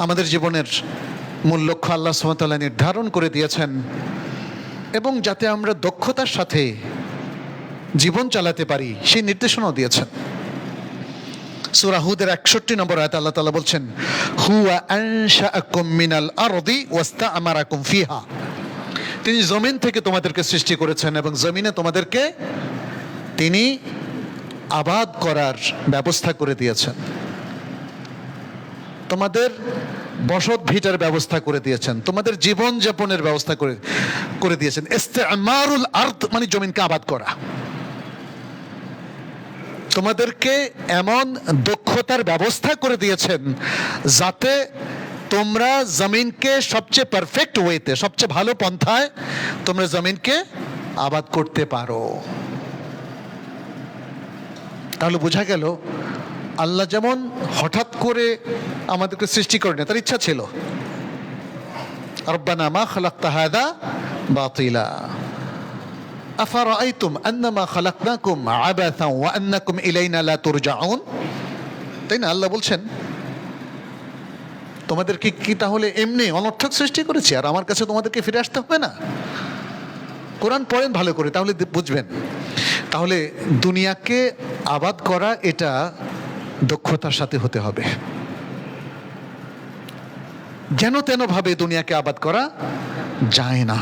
আমাদের জীবনের মূল লক্ষ্য আল্লাহ সুবহানাহু ওয়া তাআলা নির্ধারণ করে দিয়েছেন, এবং যাতে আমরা দক্ষতার সাথে জীবন চালাতে পারি সেই নির্দেশনাও দিয়েছেন। সূরা হুদের 61 নম্বর আয়াতে আল্লাহ তাআলা বলছেন, হুয়া আনশাআকুম মিনাল আরদি ওয়াস্তা'মারাকুম ফিহা। তিনি জমিন থেকে তোমাদেরকে সৃষ্টি করেছেন এবং জমিনে তোমাদেরকে তিনি আবাদ করার ব্যবস্থা করে দিয়েছেন, তোমাদের বসত ভিটার ব্যবস্থা করে দিয়েছেন, তোমাদের জীবন যাপনের ব্যবস্থা করে দিয়েছেন। ইস্তেমারুল আরদ মানে জমিনকে আবাদ করা। তোমাদেরকে এমন দক্ষতার ব্যবস্থা করে দিয়েছেন যাতে তোমরা জমিনকে সবচেয়ে পারফেক্ট ওয়েতে, সবচেয়ে ভালো পন্থায় তোমরা জমিনকে আবাদ করতে পারো। তাহলে বোঝা গেল আল্লাহ যেমন হঠাৎ করে আমাদেরকে সৃষ্টি করেন, তার ইচ্ছা ছিল। রব্বানা মা খালাকতা হাযা বাতিলা আফারাআইতুম আন্নামা খালাকনাকুম আবাসা ওয়া আন্নাকুম ইলাইনা লা তুরজাউন। তাই না? আল্লাহ বলছেন তোমাদেরকে কি তাহলে এমনি অনর্থক সৃষ্টি করেছি আর আমার কাছে তোমাদেরকে ফিরে আসতে হবে না? কোরআন পড়েন ভালো করে, তাহলে বুঝবেন। তাহলে দুনিয়াকে আবাদ করা এটা দক্ষতার সাথে হতে হবে। যেন তেন ভাবে দুনিয়াকে আবাদ করা যায় না।